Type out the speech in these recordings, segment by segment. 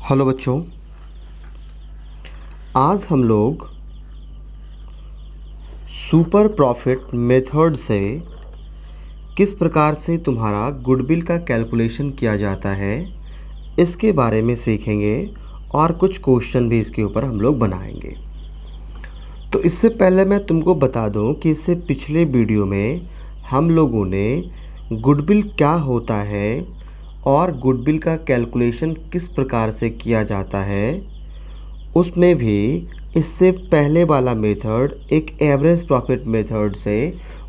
Hello बच्चों, आज हम लोग सुपर प्रॉफिट मेथड से किस प्रकार से तुम्हारा गुडविल का कैलकुलेशन किया जाता है इसके बारे में सीखेंगे और कुछ क्वेश्चन भी इसके ऊपर हम लोग बनाएंगे। तो इससे पहले मैं तुमको बता दूं कि इससे पिछले वीडियो में हम लोगों ने गुडविल क्या होता है और गुडविल का कैलकुलेशन किस प्रकार से किया जाता है, उसमें भी इससे पहले वाला मेथड एक एवरेज प्रॉफिट मेथड से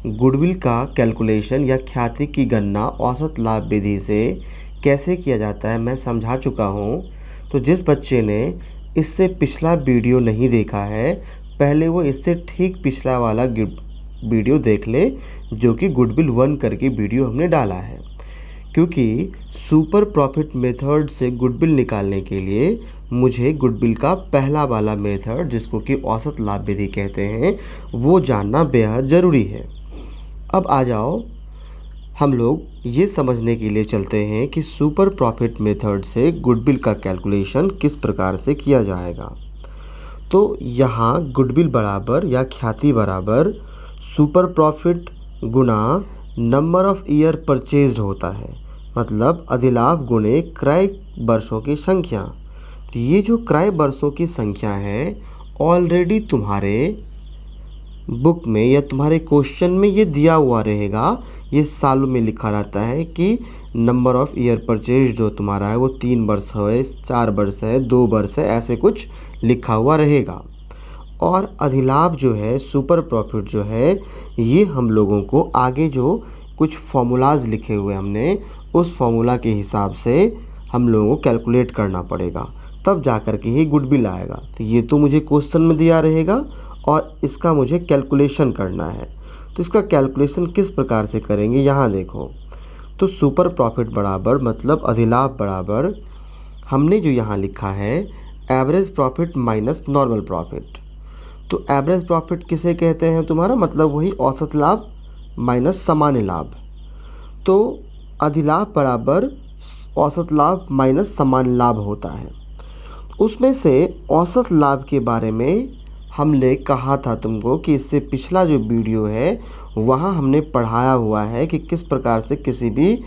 गुडविल का कैलकुलेशन या ख्याति की गणना औसत लाभ विधि से कैसे किया जाता है मैं समझा चुका हूँ। तो जिस बच्चे ने इससे पिछला वीडियो नहीं देखा है, पहले वो इससे ठीक पिछला वाला वीडियो देख ले, जो कि गुडविल 1 करके वीडियो हमने डाला है। क्योंकि सुपर प्रॉफिट मेथड से गुडविल निकालने के लिए मुझे गुडविल का पहला वाला मेथड, जिसको कि औसत लाभ विधि कहते हैं, वो जानना बेहद ज़रूरी है। अब आ जाओ, हम लोग ये समझने के लिए चलते हैं कि सुपर प्रॉफिट मेथड से गुडविल का कैलकुलेशन किस प्रकार से किया जाएगा। तो यहाँ गुडविल बराबर या ख्याति बराबर super profit Guna number of year purchased होता है, मतलब अधिलाभ गुणे क्रय वर्षों की संख्या। तो ये जो क्रय वर्षों की संख्या है ऑलरेडी तुम्हारे बुक में या तुम्हारे क्वेश्चन में ये दिया हुआ रहेगा। ये सालों में लिखा रहता है कि नंबर ऑफ ईयर परचेज जो तुम्हारा है वो 3 वर्ष है, 4 वर्ष है, 2 वर्ष है, ऐसे कुछ लिखा हुआ रहेगा। और अधिलाभ जो है, सुपर प्रॉफिट जो है, ये हम लोगों को आगे जो कुछ फॉर्मूलाज लिखे हुए हमने, उस फॉर्मूला के हिसाब से हम लोगों को कैलकुलेट करना पड़ेगा, तब जा कर के ही गुडविल आएगा। तो ये तो मुझे क्वेश्चन में दिया रहेगा और इसका मुझे कैलकुलेशन करना है। तो इसका कैलकुलेशन किस प्रकार से करेंगे, यहाँ देखो। तो सुपर प्रॉफिट बराबर मतलब अधिलाभ बराबर हमने जो यहाँ लिखा है average profit minus normal profit. तो एवरेज प्रॉफिट किसे कहते हैं तुम्हारा, मतलब वही औसत लाभ माइनस सामान्य लाभ। तो अधिलाभ बराबर औसत लाभ माइनस सामान्य लाभ होता है। उसमें से औसत लाभ के बारे में हमने कहा था तुमको कि इससे पिछला जो वीडियो है वहाँ हमने पढ़ाया हुआ है कि किस प्रकार से किसी भी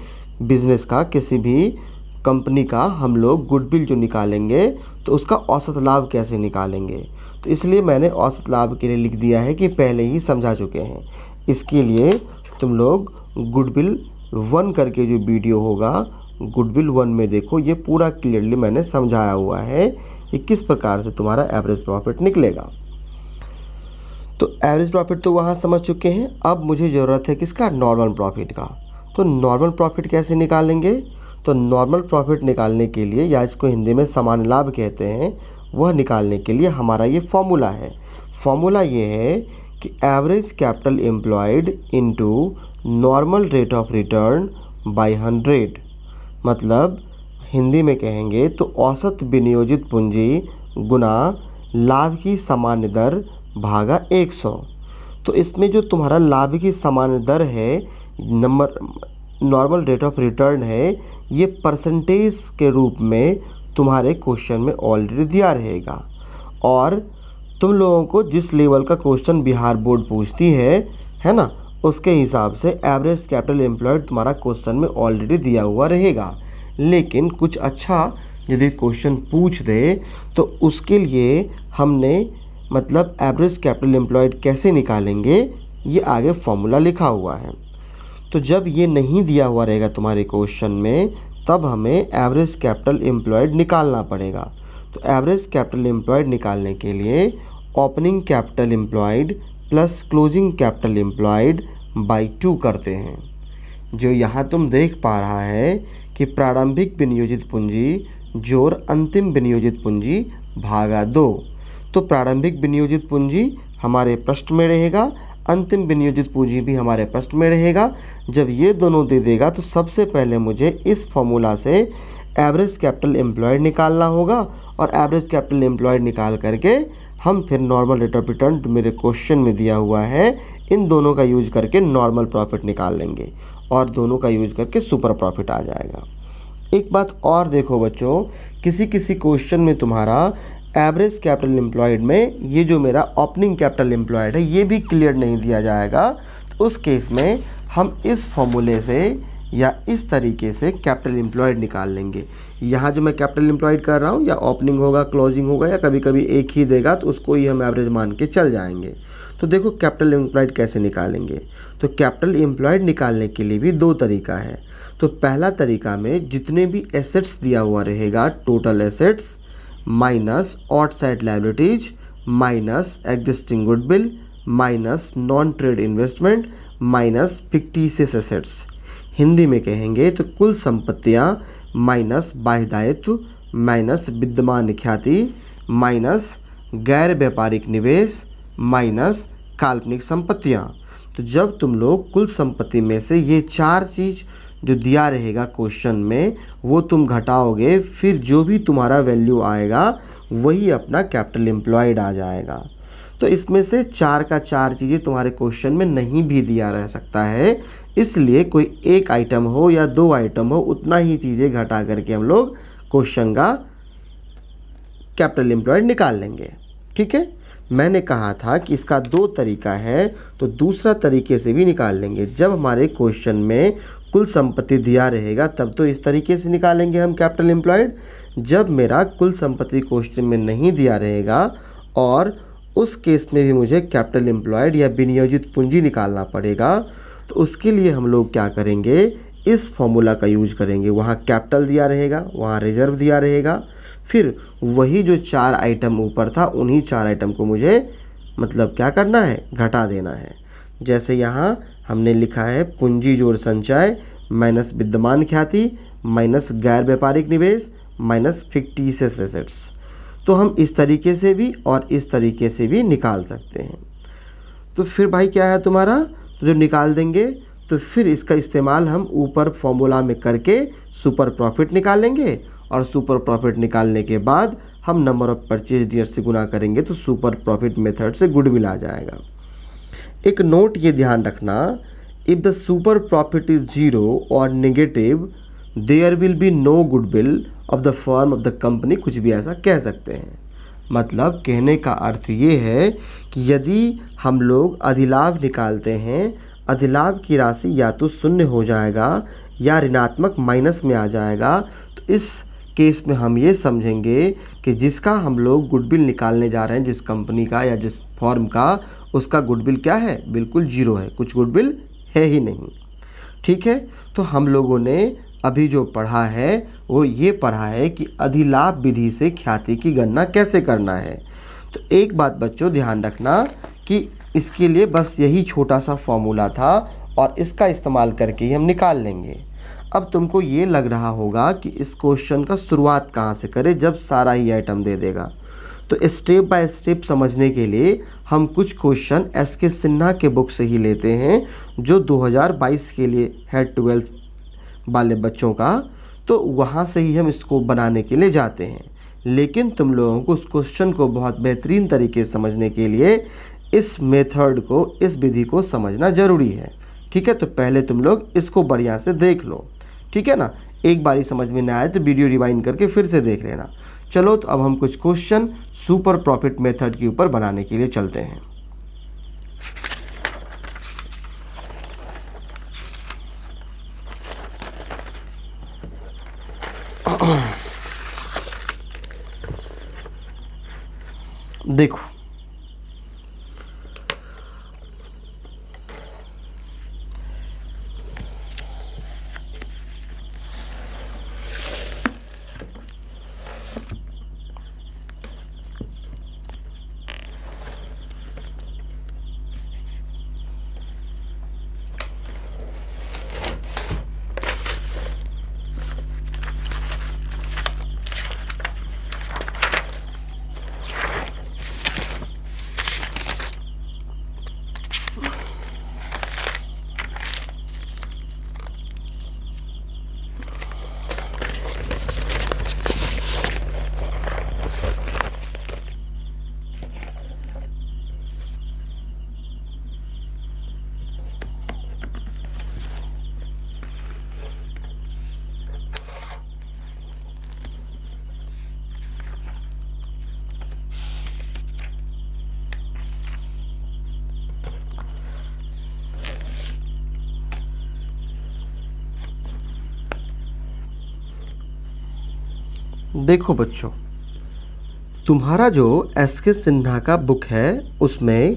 बिज़नेस का, किसी भी कंपनी का हम लोग गुडविल जो निकालेंगे तो उसका औसत लाभ कैसे निकालेंगे। तो इसलिए मैंने औसत लाभ के लिए लिख दिया है कि पहले ही समझा चुके हैं। इसके लिए तुम लोग गुडविल 1 करके जो वीडियो होगा, गुडविल 1 में देखो, ये पूरा क्लियरली मैंने समझाया हुआ है कि किस प्रकार से तुम्हारा एवरेज प्रॉफिट निकलेगा। तो एवरेज प्रॉफिट तो वहाँ समझ चुके हैं। अब मुझे ज़रूरत है किसका, नॉर्मल प्रॉफिट का। तो नॉर्मल प्रॉफिट कैसे निकालेंगे, तो नॉर्मल प्रॉफिट निकालने के लिए, या इसको हिंदी में सामान्य लाभ कहते हैं, वह निकालने के लिए हमारा ये फॉर्मूला है। फॉर्मूला ये है कि average capital employed into normal rate of return by 100, मतलब हिंदी में कहेंगे तो औसत विनियोजित पूंजी गुना लाभ की सामान्य दर भागा 100। तो इसमें जो तुम्हारा लाभ की सामान्य दर है, नॉर्मल रेट ऑफ रिटर्न है, ये परसेंटेज के रूप में तुम्हारे क्वेश्चन में ऑलरेडी दिया रहेगा। और तुम लोगों को जिस लेवल का क्वेश्चन बिहार बोर्ड पूछती है ना, उसके हिसाब से एवरेज कैपिटल एम्प्लॉयड तुम्हारा क्वेश्चन में ऑलरेडी दिया हुआ रहेगा। लेकिन कुछ अच्छा यदि क्वेश्चन पूछ दे तो उसके लिए हमने मतलब एवरेज कैपिटल एम्प्लॉयड कैसे निकालेंगे, ये आगे फॉर्मूला लिखा हुआ है। तो जब ये नहीं दिया हुआ रहेगा तुम्हारे क्वेश्चन में, तब हमें एवरेज कैपिटल एम्प्लॉयड निकालना पड़ेगा। तो एवरेज कैपिटल एम्प्लॉयड निकालने के लिए opening capital employed plus closing capital employed by 2 करते हैं। जो यहाँ तुम देख पा रहा है कि प्रारंभिक विनियोजित पूंजी जोड़ अंतिम विनियोजित पूंजी भागा 2। तो प्रारंभिक विनियोजित पूंजी हमारे प्रश्न में रहेगा, अंतिम विनियोजित पूंजी भी हमारे प्रश्न में रहेगा। जब ये दोनों दे देगा तो सबसे पहले मुझे इस फॉर्मूला से एवरेज कैपिटल एम्प्लॉयड निकालना होगा, और एवरेज कैपिटल एम्प्लॉयड निकाल करके हम फिर नॉर्मल रेट ऑफ रिटर्न जो मेरे क्वेश्चन में दिया हुआ है, इन दोनों का यूज करके नॉर्मल प्रॉफिट निकाल लेंगे और दोनों का यूज करके सुपर प्रॉफिट आ जाएगा। एक बात और देखो बच्चों किसी किसी क्वेश्चन में तुम्हारा एवरेज कैपिटल एम्प्लॉयड में ये जो मेरा ओपनिंग कैपिटल एम्प्लॉयड है ये भी क्लियर नहीं दिया जाएगा। तो उस केस में हम इस फॉर्मूले से या इस तरीके से कैपिटल एम्प्लॉयड निकाल लेंगे। यहाँ जो मैं कैपिटल एम्प्लॉयड कर रहा हूँ या ओपनिंग होगा, क्लोजिंग होगा, या कभी कभी एक ही देगा तो उसको ही हम एवरेज मान के चल जाएंगे। तो देखो कैपिटल एम्प्लॉयड कैसे निकालेंगे। तो कैपिटल एम्प्लॉयड निकालने के लिए भी दो तरीका है। तो पहला तरीका में जितने भी एसेट्स दिया हुआ रहेगा, total assets minus outside liabilities minus existing goodwill minus non trade investment minus fictitious assets, Hindi में कहेंगे तो कुल संपत्तियां माइनस बाह्य दायित्व माइनस विद्यमान ख्याति माइनस गैर व्यापारिक निवेश माइनस काल्पनिक संपत्तियां। तो जब तुम लोग कुल संपत्ति में से ये चार चीज़ जो दिया रहेगा क्वेश्चन में वो तुम घटाओगे, फिर जो भी तुम्हारा वैल्यू आएगा वही अपना कैपिटल एम्प्लॉयड आ जाएगा। तो इसमें से चार का चार चीज़ें तुम्हारे क्वेश्चन में नहीं भी दिया रह सकता है, इसलिए कोई एक आइटम हो या दो आइटम हो उतना ही चीज़ें घटा करके हम लोग क्वेश्चन का कैपिटल एम्प्लॉयड निकाल लेंगे। ठीक है, मैंने कहा था कि इसका दो तरीका है, तो दूसरा तरीके से भी निकाल लेंगे। जब हमारे क्वेश्चन में कुल संपत्ति दिया रहेगा तब तो इस तरीके से निकालेंगे हम कैपिटल एम्प्लॉयड। जब मेरा कुल संपत्ति क्वेश्चन में नहीं दिया रहेगा और उस केस में भी मुझे कैपिटल एम्प्लॉयड या विनियोजित पूंजी निकालना पड़ेगा, तो उसके लिए हम लोग क्या करेंगे, इस फॉर्मूला का यूज करेंगे। वहाँ कैपिटल दिया रहेगा, वहाँ रिजर्व दिया रहेगा, फिर वही जो चार आइटम ऊपर था उन्हीं चार आइटम को मुझे मतलब क्या करना है, घटा देना है। जैसे यहाँ हमने लिखा है पूंजी जोड़ संचय माइनस विद्यमान ख्याति माइनस गैर व्यापारिक निवेश माइनस फिक्टिशियस एसेट्स। तो हम इस तरीके से भी और इस तरीके से भी निकाल सकते हैं। तो फिर भाई क्या है तुम्हारा, तो जो निकाल देंगे तो फिर इसका इस्तेमाल हम ऊपर फॉर्मूला में करके सुपर प्रॉफिट निकालेंगे और सुपर प्रॉफिट निकालने के बाद हम नंबर ऑफ परचेज ईयर से गुना करेंगे तो सुपर प्रॉफिट मेथड से गुडविल आ जाएगा। एक नोट ये ध्यान रखना, if the super profit is zero और negative there will be no goodwill of the firm of the company, कुछ भी ऐसा कह सकते हैं। मतलब कहने का अर्थ ये है कि यदि हम लोग अधिलाभ निकालते हैं, अधिलाभ की राशि या तो शून्य हो जाएगा या ऋणात्मक माइनस में आ जाएगा, तो इस केस में हम ये समझेंगे कि जिसका हम लोग गुडविल निकालने जा रहे हैं, जिस कंपनी का या जिस फर्म का, उसका गुडविल क्या है, बिल्कुल जीरो है, कुछ गुडविल है ही नहीं। ठीक है, तो हम लोगों ने अभी जो पढ़ा है वो ये पढ़ा है कि अधिलाभ विधि से ख्याति की गणना कैसे करना है। तो एक बात बच्चों ध्यान रखना कि इसके लिए बस यही छोटा सा फॉर्मूला था और इसका इस्तेमाल करके ही हम निकाल लेंगे। अब तुमको ये लग रहा होगा कि इस क्वेश्चन का शुरुआत कहाँ से करें जब सारा ही आइटम दे देगा। तो स्टेप बाय स्टेप समझने के लिए हम कुछ क्वेश्चन एस.के. सिन्हा के बुक से ही लेते हैं जो 2022 के लिए है 12th वाले बच्चों का, तो वहाँ से ही हम इसको बनाने के लिए जाते हैं। लेकिन तुम लोगों को उस क्वेश्चन को बहुत बेहतरीन तरीके से समझने के लिए इस मेथड को, इस विधि को समझना ज़रूरी है। ठीक है, तो पहले तुम लोग इसको बढ़िया से देख लो। ठीक है ना, एक बारी समझ में ना आए तो वीडियो रिवाइंड करके फिर से देख लेना। चलो तो अब हम कुछ क्वेश्चन सुपर प्रॉफिट मेथड के ऊपर बनाने के लिए चलते हैं। देखो देखो बच्चों, तुम्हारा जो एस के सिन्हा का बुक है उसमें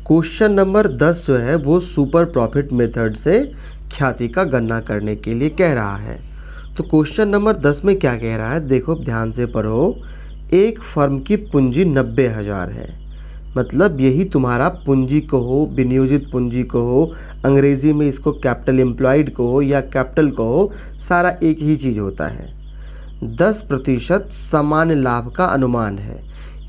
क्वेश्चन नंबर 10 जो है वो सुपर प्रॉफिट मेथड से ख्याति का गणना करने के लिए कह रहा है। तो क्वेश्चन नंबर 10 में क्या कह रहा है, देखो ध्यान से पढ़ो। एक फर्म की पूंजी 90,000 है, मतलब यही तुम्हारा पूंजी को हो, विनियोजित पूंजी को हो, अंग्रेज़ी में इसको कैपिटल एम्प्लॉयड को हो या कैपिटल को हो, सारा एक ही चीज़ होता है। 10% सामान्य लाभ का अनुमान है।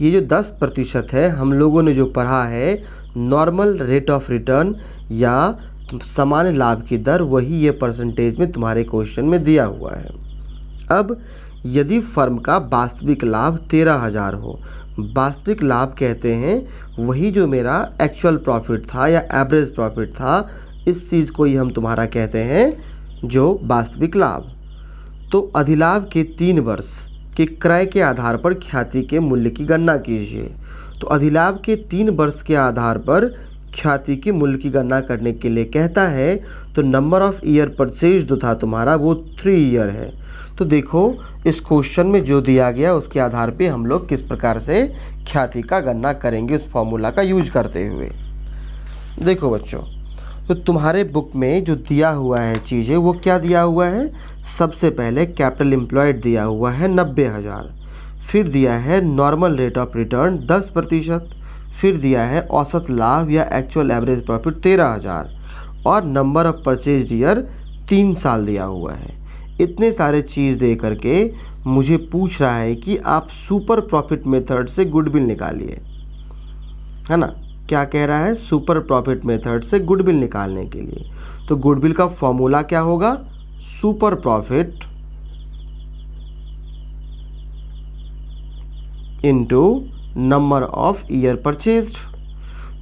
ये जो 10% है हम लोगों ने जो पढ़ा है नॉर्मल रेट ऑफ रिटर्न या सामान्य लाभ की दर, वही ये परसेंटेज में तुम्हारे क्वेश्चन में दिया हुआ है। अब यदि फर्म का वास्तविक लाभ 13,000 हो, वास्तविक लाभ कहते हैं वही जो मेरा एक्चुअल प्रॉफिट था या एवरेज प्रॉफिट था, इस चीज़ को ही हम तुम्हारा कहते हैं जो वास्तविक लाभ। तो अधिलाभ के 3 वर्ष के क्रय के आधार पर ख्याति के मूल्य की गणना कीजिए। तो अधिलाभ के 3 वर्ष के आधार पर ख्याति के मूल्य की गणना करने के लिए कहता है। तो नंबर ऑफ ईयर परचेज जो था तुम्हारा वो 3 ईयर है। तो देखो इस क्वेश्चन में जो दिया गया उसके आधार पे हम लोग किस प्रकार से ख्याति का गणना करेंगे उस फॉर्मूला का यूज करते हुए। देखो बच्चों, तो तुम्हारे बुक में जो दिया हुआ है चीज़ें वो क्या दिया हुआ है, सबसे पहले कैपिटल एम्प्लॉयड दिया हुआ है 90,000, फिर दिया है नॉर्मल रेट ऑफ रिटर्न 10%, फिर दिया है औसत लाभ या एक्चुअल एवरेज प्रॉफिट 13,000 और नंबर ऑफ परचेज ईयर 3 साल दिया हुआ है। इतने सारे चीज़ दे करके मुझे पूछ रहा है कि आप सुपर प्रॉफिट मेथड से गुडविल निकालिए, है ना। क्या कह रहा है, सुपर प्रॉफिट मेथड से गुडविल निकालने के लिए। तो गुडविल का फॉर्मूला क्या होगा, super profit into number of year purchased.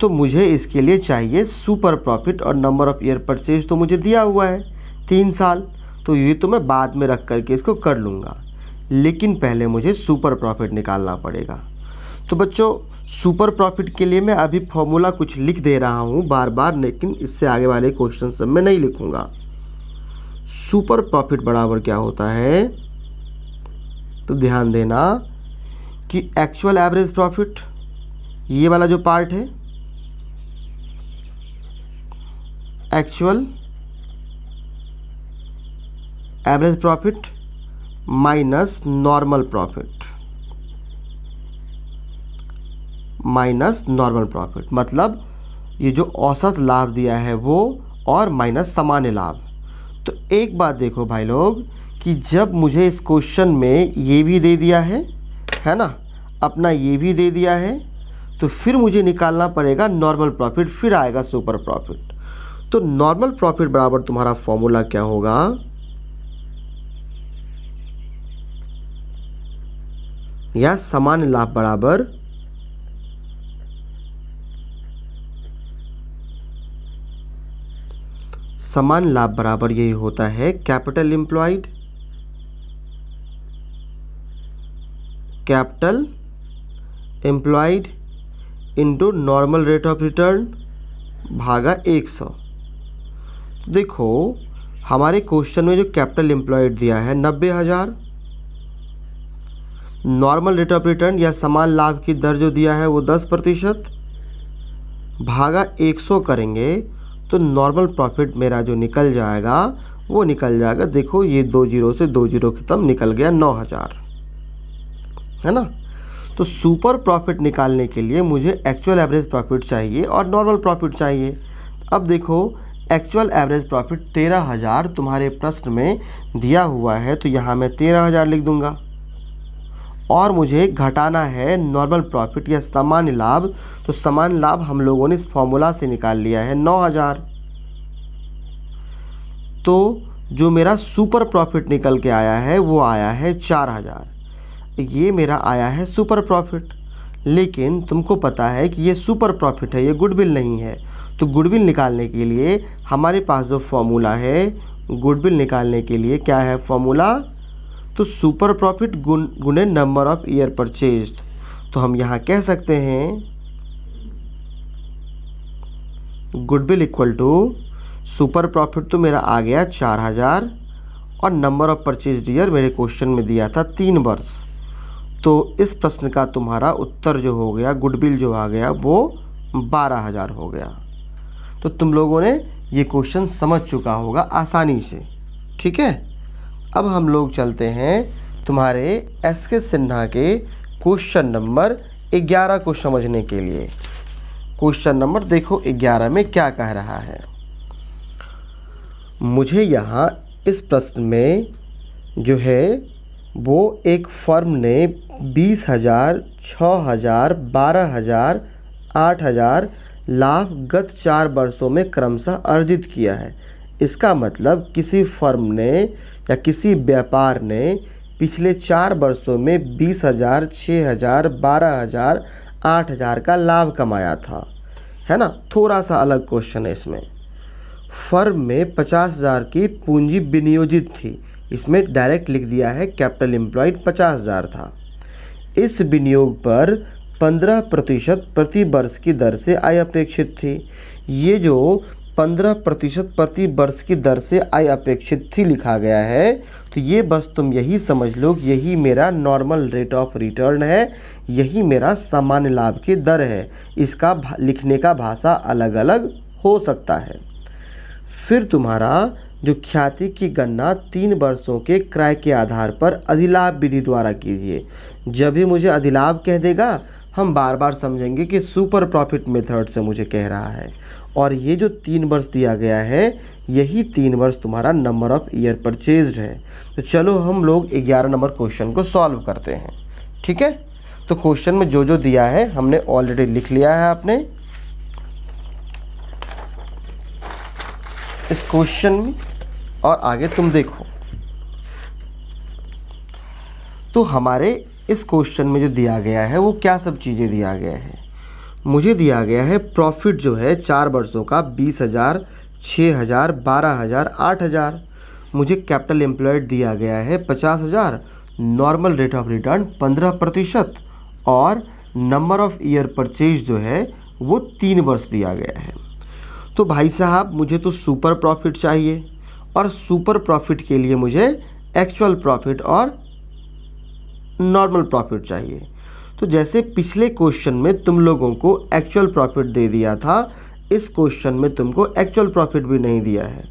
तो मुझे इसके लिए चाहिए सुपर प्रॉफिट और नंबर ऑफ ईयर परचेज तो मुझे दिया हुआ है 3 साल, तो ये तो मैं बाद में रख करके इसको कर लूँगा, लेकिन पहले मुझे सुपर प्रॉफिट निकालना पड़ेगा। तो बच्चों सुपर प्रॉफिट के लिए मैं अभी फॉर्मूला कुछ लिख दे रहा हूँ बार बार, लेकिन इससे आगे वाले क्वेश्चन सब में नहीं लिखूँगा। सुपर प्रॉफिट बराबर क्या होता है, तो ध्यान देना कि एक्चुअल एवरेज प्रॉफिट, ये वाला जो पार्ट है actual average profit minus normal profit, minus normal profit, मतलब ये जो औसत लाभ दिया है वो और माइनस सामान्य लाभ। तो एक बात देखो भाई लोग कि जब मुझे इस क्वेश्चन में ये भी दे दिया है ना, अपना ये भी दे दिया है, तो फिर मुझे निकालना पड़ेगा नॉर्मल प्रॉफिट, फिर आएगा सुपर प्रॉफिट। तो नॉर्मल प्रॉफिट बराबर तुम्हारा फॉर्मूला क्या होगा, या सामान्य लाभ बराबर समान लाभ बराबर यही होता है capital employed, capital employed into normal rate of return भागा 100। देखो हमारे क्वेश्चन में जो कैपिटल एम्प्लॉयड दिया है 90,000, नॉर्मल रेट ऑफ रिटर्न या समान लाभ की दर जो दिया है वो 10% भागा 100 करेंगे तो नॉर्मल प्रॉफिट मेरा जो निकल जाएगा वो निकल जाएगा, देखो ये 2 जीरो से 2 जीरो खत्म, निकल गया 9,000, है ना। तो सुपर प्रॉफिट निकालने के लिए मुझे एक्चुअल एवरेज प्रॉफिट चाहिए और नॉर्मल प्रॉफिट चाहिए। अब देखो एक्चुअल एवरेज प्रॉफिट 13,000 तुम्हारे प्रश्न में दिया हुआ है, तो यहाँ मैं 13,000 लिख दूंगा और मुझे घटाना है नॉर्मल प्रॉफिट या सामान्य लाभ। तो सामान्य लाभ हम लोगों ने इस फॉर्मूला से निकाल लिया है 9,000। तो जो मेरा सुपर प्रॉफिट निकल के आया है वो आया है 4,000, ये मेरा आया है सुपर प्रॉफिट। लेकिन तुमको पता है कि ये सुपर प्रॉफिट है, ये गुडविल नहीं है। तो गुडविल निकालने के लिए हमारे पास जो फॉर्मूला है, गुडविल निकालने के लिए क्या है फॉर्मूला, तो सुपर प्रॉफिट गुणे नंबर ऑफ ईयर परचेज्ड। तो हम यहाँ कह सकते हैं goodwill equal to super profit तो मेरा आ गया 4,000 और नंबर ऑफ परचेज ईयर मेरे क्वेश्चन में दिया था 3 वर्ष। तो इस प्रश्न का तुम्हारा उत्तर जो हो गया, गुडविल जो आ गया वो 12,000 हो गया। तो तुम लोगों ने ये क्वेश्चन समझ चुका होगा आसानी से, ठीक है। अब हम लोग चलते हैं तुम्हारे एस.के. सिन्हा के क्वेश्चन नंबर 11 को समझने के लिए। क्वेश्चन नंबर देखो 11 में क्या कह रहा है। मुझे यहाँ इस प्रश्न में जो है वो एक फर्म ने 20,000, 6,000, 12,000, 8,000 लाभ गत 4 वर्षों में क्रमशः अर्जित किया है। इसका मतलब किसी फर्म ने या किसी व्यापार ने पिछले 4 वर्षों में 20,000, 6,000, 12,000, 8,000 का लाभ कमाया था, है ना। थोड़ा सा अलग क्वेश्चन है इसमें। फर्म में 50,000 की पूंजी विनियोजित थी, इसमें डायरेक्ट लिख दिया है कैपिटल एम्प्लॉयड 50,000 था। इस विनियोग पर 15% प्रति वर्ष की दर से आय अपेक्षित थी। ये जो 15% प्रति वर्ष की दर से आय अपेक्षित थी लिखा गया है, तो ये बस तुम यही समझ लो कि यही मेरा नॉर्मल रेट ऑफ रिटर्न है, यही मेरा सामान्य लाभ की दर है। इसका लिखने का भाषा अलग अलग हो सकता है। फिर तुम्हारा जो ख्याति की गणना 3 वर्षों के क्रय के आधार पर अधिलाभ विधि द्वारा कीजिए। जब भी मुझे अधिलाभ कह देगा हम बार बार समझेंगे कि सुपर प्रॉफिट मेथड से मुझे कह रहा है। और ये जो 3 वर्ष दिया गया है, यही 3 वर्ष तुम्हारा नंबर ऑफ ईयर परचेज्ड है। तो चलो हम लोग 11 नंबर क्वेश्चन को सॉल्व करते हैं, ठीक है। तो क्वेश्चन में जो जो दिया है हमने ऑलरेडी लिख लिया है आपने इस क्वेश्चन में, और आगे तुम देखो। तो हमारे इस क्वेश्चन में जो दिया गया है वो क्या सब चीज़ें दिया गया है। मुझे दिया गया है प्रॉफिट जो है 4 वर्षों का 20,000, 6,000, 12,000, 8,000। मुझे कैपिटल एम्प्लॉयड दिया गया है 50,000, नॉर्मल रेट ऑफ रिटर्न 15% और नंबर ऑफ ईयर परचेज जो है वो 3 वर्ष दिया गया है। तो भाई साहब मुझे तो सुपर प्रॉफिट चाहिए, और सुपर प्रॉफिट के लिए मुझे एक्चुअल प्रॉफिट और नॉर्मल प्रॉफिट चाहिए। तो जैसे पिछले क्वेश्चन में तुम लोगों को एक्चुअल प्रॉफिट दे दिया था, इस क्वेश्चन में तुमको एक्चुअल प्रॉफिट भी नहीं दिया है।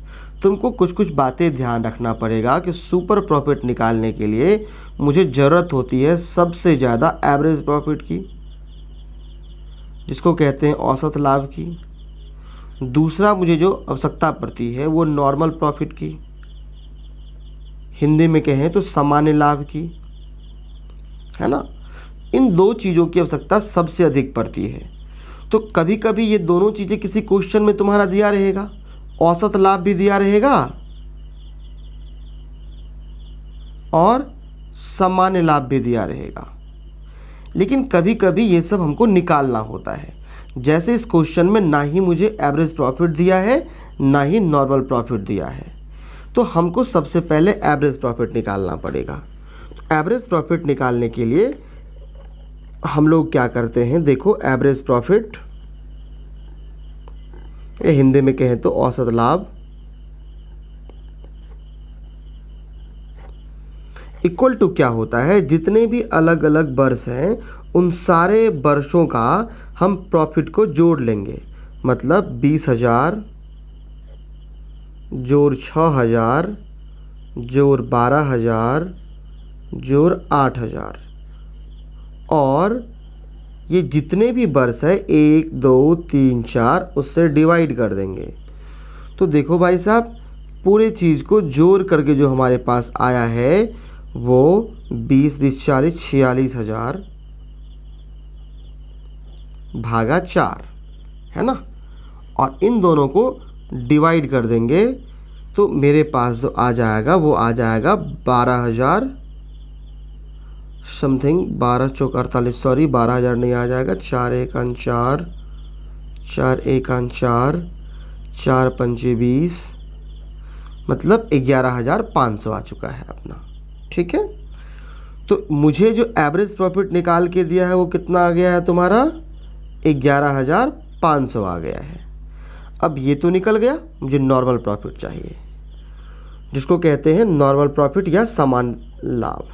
तुमको कुछ कुछ बातें ध्यान रखना पड़ेगा कि सुपर प्रॉफिट निकालने के लिए मुझे ज़रूरत होती है सबसे ज़्यादा एवरेज प्रॉफिट की, जिसको कहते हैं औसत लाभ की। दूसरा मुझे जो आवश्यकता पड़ती है वो नॉर्मल प्रॉफिट की, हिंदी में कहें तो सामान्य लाभ की, है ना। इन 2 चीज़ों की आवश्यकता सबसे अधिक पड़ती है। तो कभी कभी ये दोनों चीज़ें किसी क्वेश्चन में तुम्हारा दिया रहेगा, औसत लाभ भी दिया रहेगा और सामान्य लाभ भी दिया रहेगा। लेकिन कभी कभी ये सब हमको निकालना होता है। जैसे इस क्वेश्चन में ना ही मुझे एवरेज प्रॉफिट दिया है ना ही नॉर्मल प्रॉफिट दिया है, तो हमको सबसे पहले एवरेज प्रॉफिट निकालना पड़ेगा। तो एवरेज प्रॉफिट निकालने के लिए हम लोग क्या करते हैं, देखो एवरेज प्रॉफिट हिंदी में कहें तो औसत लाभ इक्वल टू क्या होता है, जितने भी अलग अलग वर्ष हैं उन सारे वर्षों का हम प्रॉफिट को जोड़ लेंगे। मतलब 20,000 जोड़ 6,000 जोड़ 12,000 जोड़ 8,000, और ये जितने भी वर्ष है 1, 2, 3, 4 उससे डिवाइड कर देंगे। तो देखो भाई साहब पूरे चीज़ को जोड़ करके जो हमारे पास आया है वो 20, 20, 40, 46,000 भागा 4 है ना, और इन दोनों को डिवाइड कर देंगे तो मेरे पास जो आ जाएगा वो आ जाएगा 12,000 समथिंग, 12 चौक 48, सॉरी 12,000 नहीं आ जाएगा, 4 1 4, 4 1 4, 4 5 20, मतलब 11,500 आ चुका है अपना, ठीक है। तो मुझे जो एवरेज प्रॉफिट निकाल के दिया है वो कितना आ गया है तुम्हारा 11,500 आ गया है। अब ये तो निकल गया, मुझे नॉर्मल प्रॉफिट चाहिए। जिसको कहते हैं नॉर्मल प्रॉफिट या सामान्य लाभ।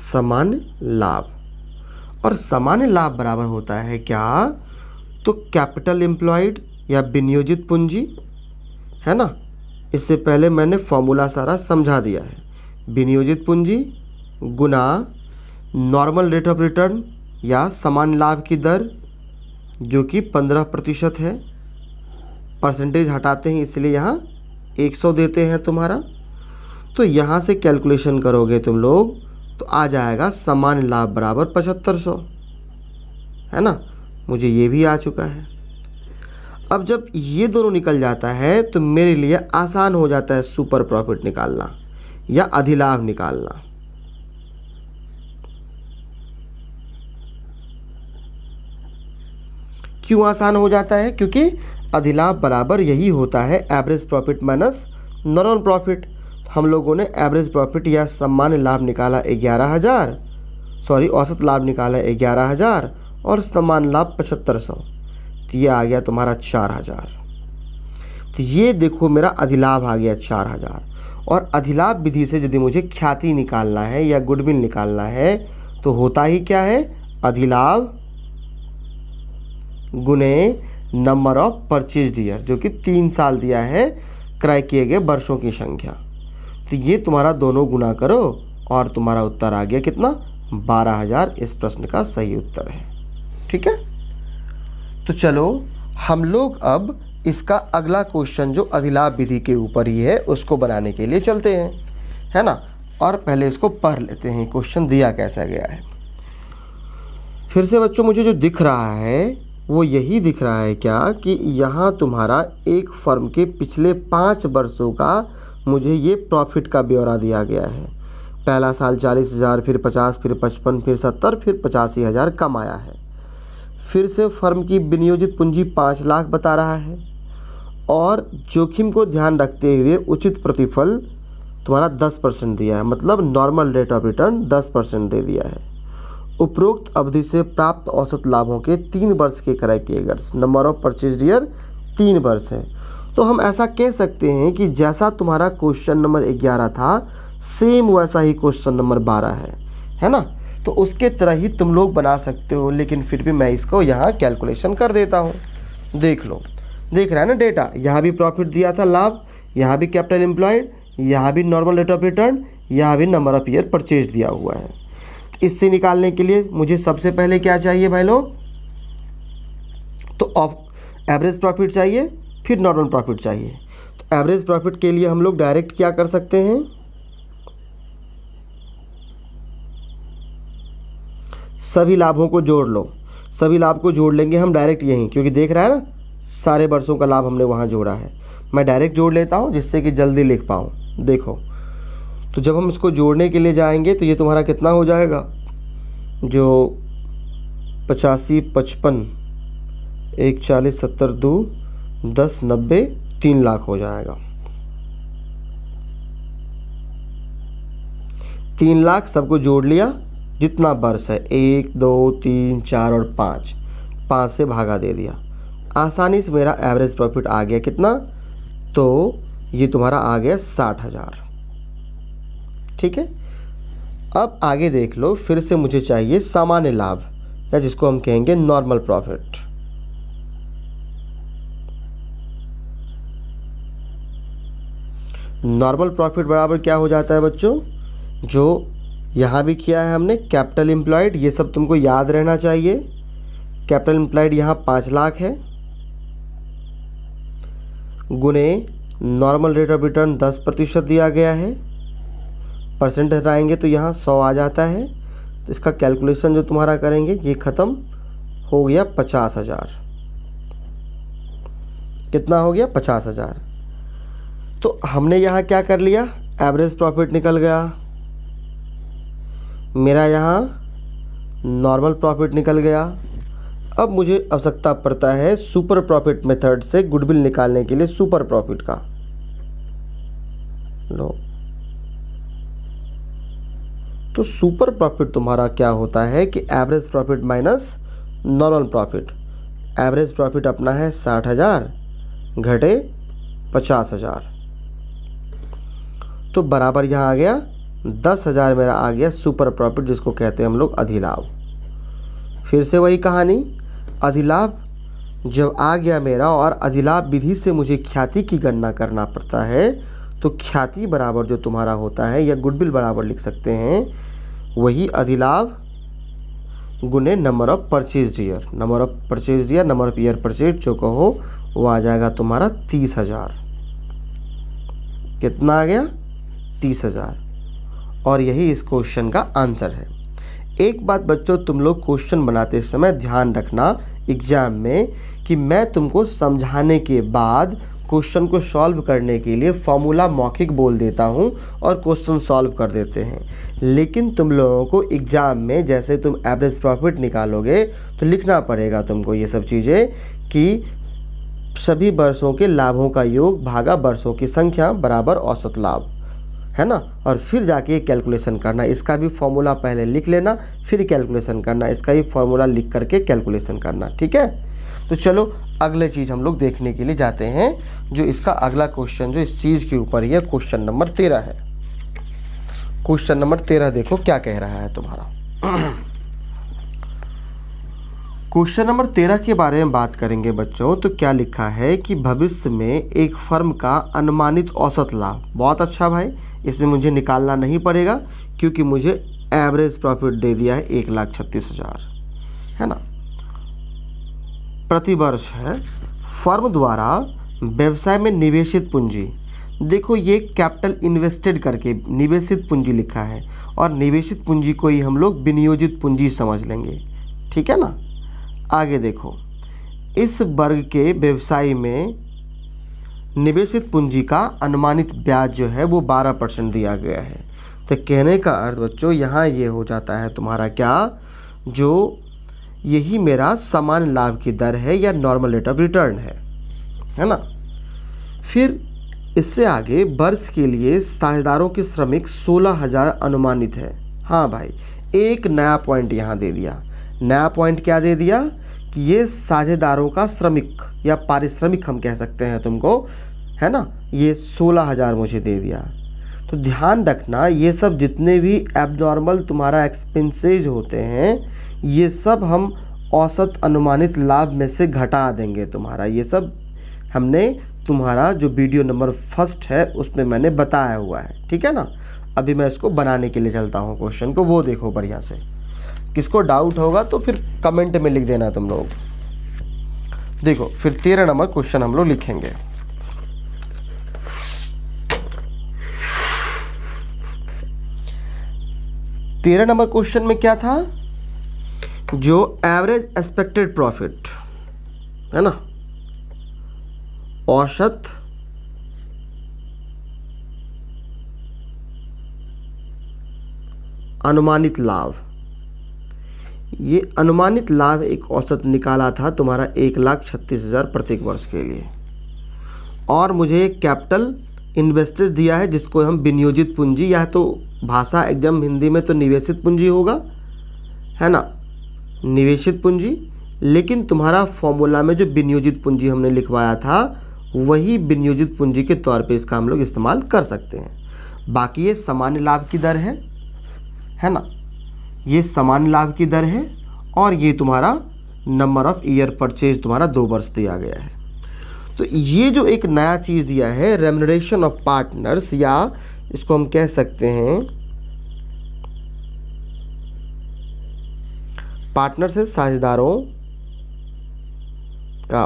सामान्य लाभ, और सामान्य लाभ बराबर होता है क्या, तो कैपिटल एम्प्लॉयड या विनियोजित पूंजी, है ना। इससे पहले मैंने फॉर्मूला सारा समझा दिया है। विनियोजित पूंजी गुना नॉर्मल रेट ऑफ रिटर्न या सामान्य लाभ की दर जो कि 15% है। परसेंटेज हटाते हैं इसलिए यहाँ 100 देते हैं तुम्हारा। तो यहाँ से कैलकुलेशन करोगे तुम लोग तो आ जाएगा सामान्य लाभ बराबर 7500, है ना। मुझे ये भी आ चुका है। अब जब ये दोनों निकल जाता है तो मेरे लिए आसान हो जाता है सुपर प्रॉफिट निकालना या अधिलाभ निकालना। क्यों आसान हो जाता है, क्योंकि अधिलाभ बराबर यही होता है average profit minus normal profit. हम लोगों ने एवरेज प्रॉफिट या सामान्य लाभ निकाला 11,000, औसत लाभ निकाला 11,000 और सामान्य लाभ 7500, तो ये आ गया तुम्हारा 4,000। तो ये देखो मेरा अधिलाभ आ गया 4,000। और अधिलाभ विधि से यदि मुझे ख्याति निकालना है या गुडविल निकालना है तो होता ही क्या है, अधिलाभ गुने नंबर ऑफ परचेज ईयर, जो कि 3 साल दिया है क्रय किए गए वर्षों की संख्या। तो ये तुम्हारा दोनों गुना करो और तुम्हारा उत्तर आ गया कितना, 12,000 इस प्रश्न का सही उत्तर है। ठीक है, तो चलो हम लोग अब इसका अगला क्वेश्चन जो अधिलाभ विधि के ऊपर ही है उसको बनाने के लिए चलते हैं, है ना। और पहले इसको पढ़ लेते हैं, क्वेश्चन दिया कैसा गया है। फिर से बच्चों मुझे जो दिख रहा है वो यही दिख रहा है क्या, कि यहाँ तुम्हारा एक फर्म के पिछले 5 वर्षों का मुझे ये प्रॉफिट का ब्यौरा दिया गया है। पहला साल 40,000, फिर 50, फिर 55, फिर 70, फिर 85,000 कमाया है। फिर से फर्म की विनियोजित पूंजी 5 लाख बता रहा है और जोखिम को ध्यान रखते हुए उचित प्रतिफल तुम्हारा 10% दिया है, मतलब नॉर्मल रेट ऑफ रिटर्न 10% दे दिया है। उपरोक्त अवधि से प्राप्त औसत लाभों के 3 वर्ष के क्रय किए गए, नंबर ऑफ परचेज ईयर 3 वर्ष है। तो हम ऐसा कह सकते हैं कि जैसा तुम्हारा क्वेश्चन नंबर 11 था सेम वैसा ही क्वेश्चन नंबर 12 है ना। तो उसके तरह ही तुम लोग बना सकते हो, लेकिन फिर भी मैं इसको यहाँ कैलकुलेशन कर देता हूँ। देख लो, देख रहा है ना डेटा, यहाँ भी प्रॉफिट दिया था लाभ, यहाँ भी कैपिटल एम्प्लॉयड, यहाँ भी नॉर्मल रेट ऑफ रिटर्न, यहाँ भी नंबर ऑफ ईयर परचेज दिया हुआ है। इससे निकालने के लिए मुझे सबसे पहले क्या चाहिए भाई लोग, तो एवरेज प्रॉफिट चाहिए, फिर नॉर्मल प्रॉफिट चाहिए। तो एवरेज प्रॉफिट के लिए हम लोग डायरेक्ट क्या कर सकते हैं, सभी लाभों को जोड़ लो। सभी लाभ को जोड़ लेंगे हम डायरेक्ट यहीं, क्योंकि देख रहा है ना सारे वर्षों का लाभ हमने वहाँ जोड़ा है। मैं डायरेक्ट जोड़ लेता हूँ जिससे कि जल्दी लिख पाऊँ। देखो, तो जब हम इसको जोड़ने के लिए जाएंगे तो ये तुम्हारा कितना हो जाएगा, जो 85, 55, 1, 40, 70, 2, 10, 90, 3 लाख हो जाएगा। 3 लाख सबको जोड़ लिया, जितना वर्ष है 1, 2, 3, 4 और 5 से भागा दे दिया। आसानी से मेरा एवरेज प्रॉफिट आ गया कितना, तो ये तुम्हारा आ गया 60,000। ठीक है, अब आगे देख लो। फिर से मुझे चाहिए सामान्य लाभ, या जिसको हम कहेंगे नॉर्मल प्रॉफिट। नॉर्मल प्रॉफिट बराबर क्या हो जाता है बच्चों, जो यहाँ भी किया है हमने, कैपिटल एम्प्लॉयड, ये सब तुमको याद रहना चाहिए। कैपिटल एम्प्लॉयड यहाँ 5 लाख है, गुने नॉर्मल रेट ऑफ रिटर्न 10% दिया गया है। परसेंट हटाएंगे तो यहाँ 100 आ जाता है। तो इसका कैलकुलेशन जो तुम्हारा करेंगे ये ख़त्म हो गया 50,000। कितना हो गया, 50,000। तो हमने यहाँ क्या कर लिया, एवरेज प्रॉफिट निकल गया मेरा, यहाँ नॉर्मल प्रॉफिट निकल गया। अब मुझे आवश्यकता पड़ता है सुपर प्रॉफिट मेथड से गुडविल निकालने के लिए सुपर प्रॉफिट का। लो, तो सुपर प्रॉफिट तुम्हारा क्या होता है कि average profit minus normal profit. Average profit अपना है 60,000 घटे 50,000, तो बराबर यहाँ आ गया 10,000 मेरा आ गया सुपर प्रॉफिट, जिसको कहते हैं हम लोग अधिलाभ। फिर से वही कहानी, अधिलाभ जब आ गया मेरा और अधिलाभ विधि से मुझे ख्याति की गणना करना पड़ता है, तो ख्याति बराबर जो तुम्हारा होता है या गुडविल बराबर लिख सकते हैं वही अधिलाभ गुने number of purchase year, number of purchase year, number of year purchase जो कहो वो आ जाएगा तुम्हारा 30,000। कितना आ गया? 30,000। और यही इस क्वेश्चन का आंसर है। एक बात बच्चों, तुम लोग क्वेश्चन बनाते समय ध्यान रखना एग्जाम में कि मैं तुमको समझाने के बाद क्वेश्चन को सॉल्व करने के लिए फॉर्मूला मौखिक बोल देता हूं और क्वेश्चन सॉल्व कर देते हैं, लेकिन तुम लोगों को एग्ज़ाम में जैसे तुम एवरेज प्रॉफिट निकालोगे तो लिखना पड़ेगा तुमको ये सब चीज़ें कि सभी वर्षों के लाभों का योग भागा वर्षों की संख्या बराबर औसत लाभ, है ना। और फिर जाके कैलकुलेशन करना, इसका भी फॉर्मूला पहले लिख लेना, फिर कैलकुलेशन करना, इसका भी फॉर्मूला लिख करके कैलकुलेशन करना, ठीक है। तो चलो अगले चीज़ हम लोग देखने के लिए जाते हैं, जो इसका अगला क्वेश्चन जो इस चीज़ के ऊपर ही है, क्वेश्चन नंबर 13 है। क्वेश्चन नंबर 13 देखो क्या कह रहा है तुम्हारा। क्वेश्चन नंबर 13 के बारे में बात करेंगे बच्चों, तो क्या लिखा है कि भविष्य में एक फर्म का अनुमानित औसत लाभ, बहुत अच्छा भाई, इसमें मुझे निकालना नहीं पड़ेगा क्योंकि मुझे एवरेज प्रॉफिट दे दिया है 1,36,000, है ना, प्रति वर्ष है। फर्म द्वारा व्यवसाय में निवेशित पूंजी, देखो ये कैपिटल इन्वेस्टेड करके निवेशित पूंजी लिखा है, और निवेशित पूंजी को ही हम लोग विनियोजित पूंजी समझ लेंगे, ठीक है ना। आगे देखो, इस वर्ग के व्यवसाय में निवेशित पूंजी का अनुमानित ब्याज जो है वो 12% दिया गया है। तो कहने का अर्थ बच्चों यहाँ ये हो जाता है तुम्हारा क्या, जो यही मेरा सामान्य लाभ की दर है या नॉर्मल रेट ऑफ रिटर्न है ना। फिर इससे आगे वर्ष के लिए साझेदारों के श्रमिक 16,000 अनुमानित है। हाँ भाई, एक नया पॉइंट यहाँ दे दिया। नया पॉइंट क्या दे दिया कि ये साझेदारों का श्रमिक या पारिश्रमिक हम कह सकते हैं तुमको, है ना, ये 16,000 मुझे दे दिया। तो ध्यान रखना, ये सब जितने भी एबनॉर्मल तुम्हारा एक्सपेंसेज होते हैं ये सब हम औसत अनुमानित लाभ में से घटा देंगे तुम्हारा। ये सब हमने तुम्हारा जो वीडियो नंबर 1 है उसमें मैंने बताया हुआ है, ठीक है ना। अभी मैं इसको बनाने के लिए चलता हूँ क्वेश्चन को, वो देखो बढ़िया से। किसको डाउट होगा तो फिर कमेंट में लिख देना तुम लोग। देखो फिर 13 नंबर क्वेश्चन हम लोग लिखेंगे। तेरह नंबर क्वेश्चन में क्या था, जो एवरेज एक्सपेक्टेड प्रॉफिट है ना, औसत अनुमानित लाभ, ये अनुमानित लाभ एक औसत निकाला था तुम्हारा 1,36,000 प्रत्येक वर्ष के लिए, और मुझे कैपिटल इन्वेस्टेज दिया है जिसको हम विनियोजित पूंजी, या तो भाषा एकदम हिंदी में तो निवेशित पूंजी होगा, है ना, निवेशित पूंजी। लेकिन तुम्हारा फॉर्मूला में जो विनियोजित पूंजी हमने लिखवाया था वही विनियोजित पूंजी के तौर पे इसका हम लोग इस्तेमाल कर सकते हैं। बाकी ये सामान्य लाभ की दर है ना, ये सामान्य लाभ की दर है, और ये तुम्हारा नंबर ऑफ ईयर परचेज तुम्हारा 2 वर्ष दिया गया है। तो ये जो एक नया चीज़ दिया है रेम्युनरेशन ऑफ पार्टनर्स, या इसको हम कह सकते हैं पार्टनर से साझेदारों का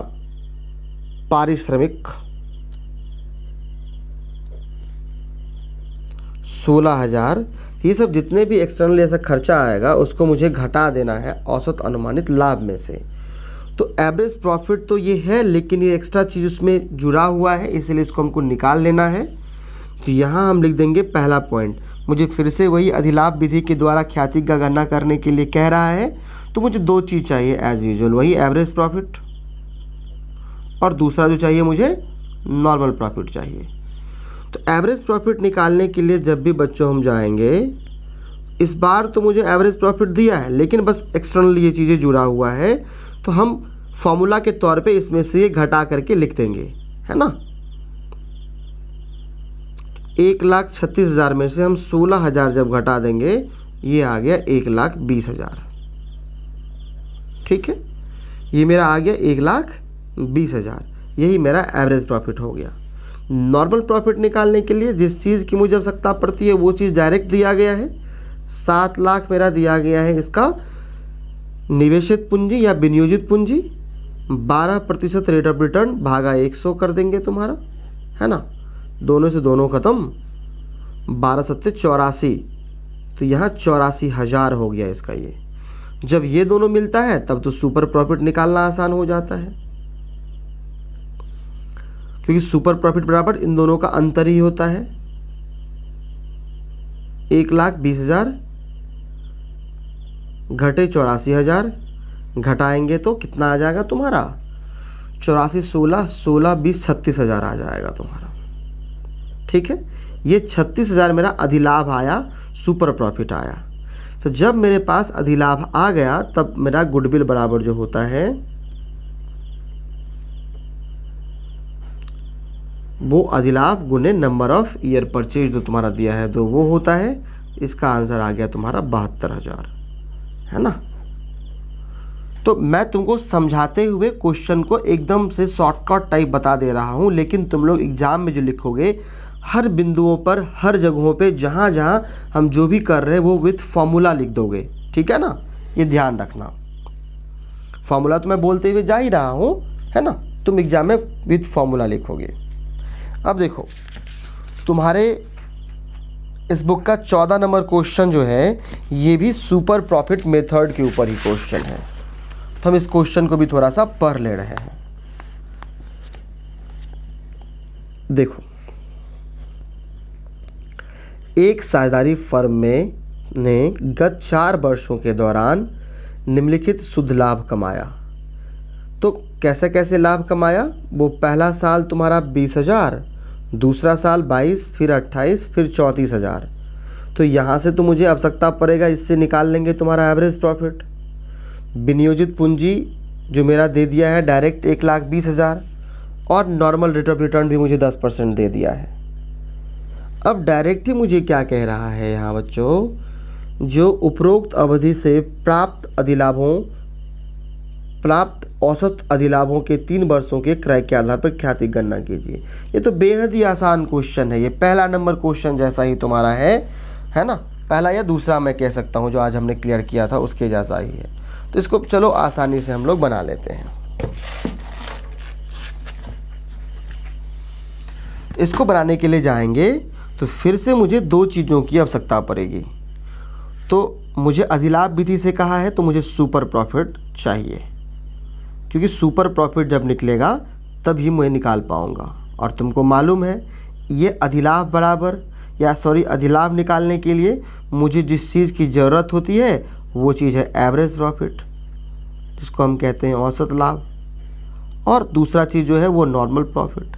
पारिश्रमिक 16,000, ये सब जितने भी एक्सटर्नल ऐसा खर्चा आएगा उसको मुझे घटा देना है औसत अनुमानित लाभ में से। तो एवरेज प्रॉफिट तो ये है, लेकिन ये एक्स्ट्रा चीज़ उसमें जुड़ा हुआ है, इसलिए इसको हमको निकाल लेना है। तो यहाँ हम लिख देंगे पहला पॉइंट, मुझे फिर से वही अधिलाभ विधि के द्वारा ख्याति का गणना करने के लिए कह रहा है, तो मुझे 2 चीज़ चाहिए एज यूजुअल, वही एवरेज प्रॉफिट, और दूसरा जो चाहिए मुझे नॉर्मल प्रॉफिट चाहिए। तो एवरेज प्रॉफिट निकालने के लिए जब भी बच्चों हम जाएंगे, इस बार तो मुझे एवरेज प्रॉफिट दिया है लेकिन बस एक्सटर्नल ये चीज़ें जुड़ा हुआ है, तो हम फॉर्मूला के तौर पे इसमें से ये घटा करके लिख देंगे, है ना। 1,36,000 में से हम 16,000 जब घटा देंगे, ये आ गया 1,20,000। ठीक है, ये मेरा आ गया 1,20,000। यही मेरा एवरेज प्रॉफिट हो गया। नॉर्मल प्रॉफिट निकालने के लिए जिस चीज़ की मुझे आवश्यकता पड़ती है वो चीज़ डायरेक्ट दिया गया है। 7 लाख मेरा दिया गया है इसका निवेशित पूंजी या विनियोजित पूंजी। 12% रेट ऑफ रिटर्न भागा 100 कर देंगे तुम्हारा, है ना। दोनों से दोनों खत्म, 12 सत्ते 84, तो यहाँ 84,000 हो गया इसका। ये जब ये दोनों मिलता है तब तो सुपर प्रॉफिट निकालना आसान हो जाता है, क्योंकि सुपर प्रॉफिट बराबर इन दोनों का अंतर ही होता है। 1,20,000 घटे 84,000, घटाएंगे तो कितना आ जाएगा तुम्हारा 84, 16, 16, 20, 36,000 आ जाएगा तुम्हारा। ठीक है, ये 36,000 मेरा अधिलाभ आया, सुपर प्रॉफिट आया। तो जब मेरे पास अधिलाभ आ गया तब मेरा गुडविल बराबर जो होता है वो अधिलाभ गुने नंबर ऑफ ईयर परचेज जो तुम्हारा दिया है तो वो होता है। इसका आंसर आ गया तुम्हारा 72,000, है ना। तो मैं तुमको समझाते हुए क्वेश्चन को एकदम से शॉर्टकट टाइप बता दे रहा हूँ, लेकिन तुम लोग एग्जाम में जो लिखोगे हर बिंदुओं पर, हर जगहों पे, जहाँ जहाँ हम जो भी कर रहे हैं वो विथ फॉर्मूला लिख दोगे। ठीक है ना, ये ध्यान रखना। फॉर्मूला तो मैं बोलते हुए जा ही रहा हूँ, है ना। तुम एग्जाम में विथ फॉर्मूला लिखोगे। अब देखो तुम्हारे इस बुक का 14 नंबर क्वेश्चन जो है ये भी सुपर प्रॉफिट मेथड के ऊपर ही क्वेश्चन है। तो हम इस क्वेश्चन को भी थोड़ा सा पढ़ ले रहे हैं। देखो, एक साझेदारी फर्म में ने गत 4 वर्षों के दौरान निम्नलिखित शुद्ध लाभ कमाया। तो कैसे कैसे लाभ कमाया, वो पहला साल तुम्हारा 20,000, दूसरा साल 22, फिर 28, फिर 34,000। तो यहाँ से तो मुझे आवश्यकता पड़ेगा, इससे निकाल लेंगे तुम्हारा एवरेज प्रॉफिट। विनियोजित पूंजी जो मेरा दे दिया है डायरेक्ट 1,20,000 और नॉर्मल रेट ऑफ रिटर्न भी मुझे 10% दे दिया है। अब डायरेक्ट ही मुझे क्या कह रहा है यहाँ बच्चों, जो उपरोक्त अवधि से प्राप्त औसत अधिलाभों के 3 वर्षों के क्रय के आधार पर ख्याति गणना कीजिए। ये तो बेहद ही आसान क्वेश्चन है। ये पहला नंबर क्वेश्चन जैसा ही तुम्हारा है ना। पहला या दूसरा मैं कह सकता हूँ, जो आज हमने क्लियर किया था उसके जैसा ही है। तो इसको चलो आसानी से हम लोग बना लेते हैं। इसको बनाने के लिए जाएंगे तो फिर से मुझे 2 चीज़ों की आवश्यकता पड़ेगी। तो मुझे अधिलाभ विधि से कहा है तो मुझे सुपर प्रॉफिट चाहिए, क्योंकि सुपर प्रॉफिट जब निकलेगा तभी मैं निकाल पाऊंगा। और तुमको मालूम है ये अधिलाभ बराबर अधिलाभ निकालने के लिए मुझे जिस चीज़ की ज़रूरत होती है वो चीज़ है एवरेज प्रॉफिट, जिसको हम कहते हैं औसत लाभ। और दूसरा चीज़ जो है वो नॉर्मल प्रॉफिट।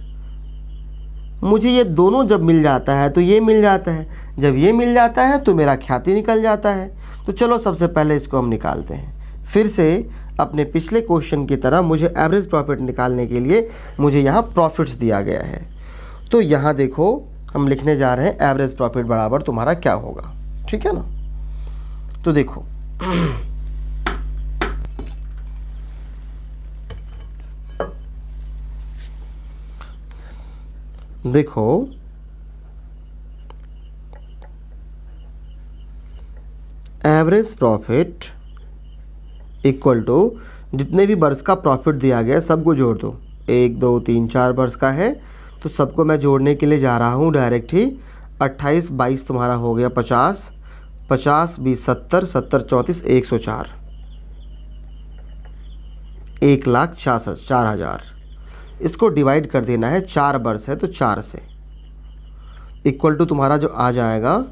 मुझे ये दोनों जब मिल जाता है तो ये मिल जाता है, जब ये मिल जाता है तो मेरा ख्याति निकल जाता है। तो चलो सबसे पहले इसको हम निकालते हैं। फिर से अपने पिछले क्वेश्चन की तरह मुझे एवरेज प्रॉफिट निकालने के लिए मुझे यहाँ प्रॉफिट्स दिया गया है। तो यहाँ देखो हम लिखने जा रहे हैं एवरेज प्रॉफिट बराबर तुम्हारा क्या होगा। ठीक है ना। तो देखो एवरेज प्रॉफिट इक्वल टू जितने भी वर्ष का प्रॉफिट दिया गया सबको जोड़ दो। 1, 2, 3, 4 वर्ष का है तो सबको मैं जोड़ने के लिए जा रहा हूँ डायरेक्ट ही। 28, 22 तुम्हारा हो गया 50, 50, 20, 70, 70, 34, 104, 1,04,000। इसको डिवाइड कर देना है, 4 वर्ष है तो 4 से, इक्वल टू तुम्हारा जो आ जाएगा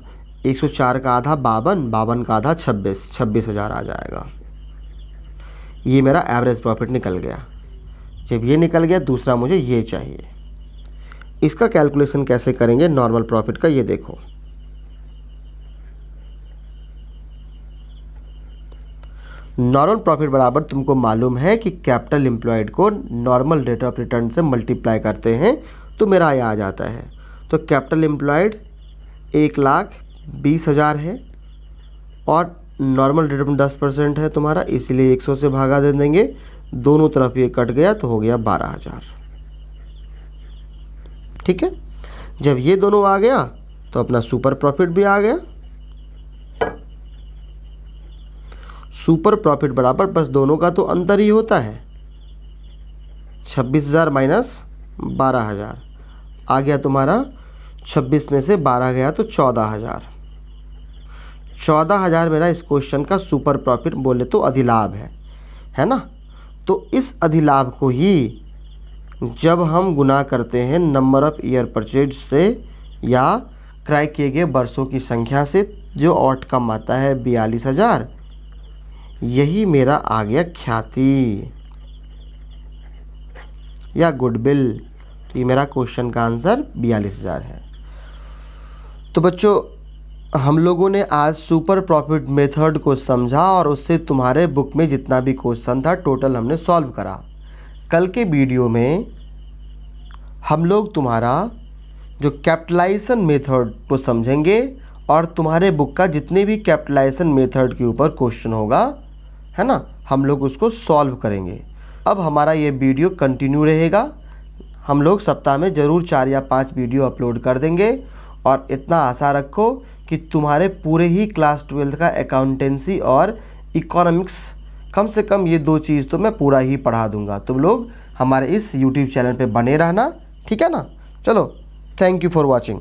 104 का आधा 52, 52 का आधा 26, 26,000 आ जाएगा। ये मेरा एवरेज प्रॉफिट निकल गया। जब ये निकल गया दूसरा मुझे ये चाहिए। इसका कैलकुलेशन कैसे करेंगे नॉर्मल प्रॉफिट का, ये देखो। नॉर्मल प्रॉफिट बराबर तुमको मालूम है कि कैपिटल एम्प्लॉयड को नॉर्मल रेट ऑफ रिटर्न से मल्टीप्लाई करते हैं तो मेरा ये आ जाता है। तो कैपिटल एम्प्लॉयड 1,20,000 है और नॉर्मल रेट ऑफ 10% है तुम्हारा, इसीलिए 100 से भागा दे देंगे, दोनों तरफ ये कट गया तो हो गया 12,000। ठीक है, जब ये दोनों आ गया तो अपना सुपर प्रॉफिट भी आ गया। सुपर प्रॉफिट बराबर बस दोनों का तो अंतर ही होता है, 26,000 माइनस 12,000 आ गया तुम्हारा, 26 में से 12 गया तो 14,000। 14,000 मेरा इस क्वेश्चन का सुपर प्रॉफिट बोले तो अधिलाभ है ना। तो इस अधिलाभ को ही जब हम गुना करते हैं नंबर ऑफ ईयर परचेज से या क्रय किए गए वर्षों की संख्या से, जो आउटकम आता है 42,000, यही मेरा आ गया ख्याति या गुडविल। तो ये मेरा क्वेश्चन का आंसर 42,000 है। तो बच्चों, हम लोगों ने आज सुपर प्रॉफिट मेथड को समझा और उससे तुम्हारे बुक में जितना भी क्वेश्चन था टोटल हमने सॉल्व करा। कल के वीडियो में हम लोग तुम्हारा जो कैपिटलाइजेशन मेथड को समझेंगे और तुम्हारे बुक का जितने भी कैपिटलाइजेशन मेथड के ऊपर क्वेश्चन होगा, है ना, हम लोग उसको सॉल्व करेंगे। अब हमारा ये वीडियो कंटिन्यू रहेगा, हम लोग सप्ताह में ज़रूर 4 या 5 वीडियो अपलोड कर देंगे। और इतना आशा रखो कि तुम्हारे पूरे ही क्लास 12 का अकाउंटेंसी और इकोनॉमिक्स, कम से कम ये 2 चीज़ तो मैं पूरा ही पढ़ा दूंगा। तुम लोग हमारे इस YouTube चैनल पे बने रहना, ठीक है ना। चलो, थैंक यू फॉर वॉचिंग।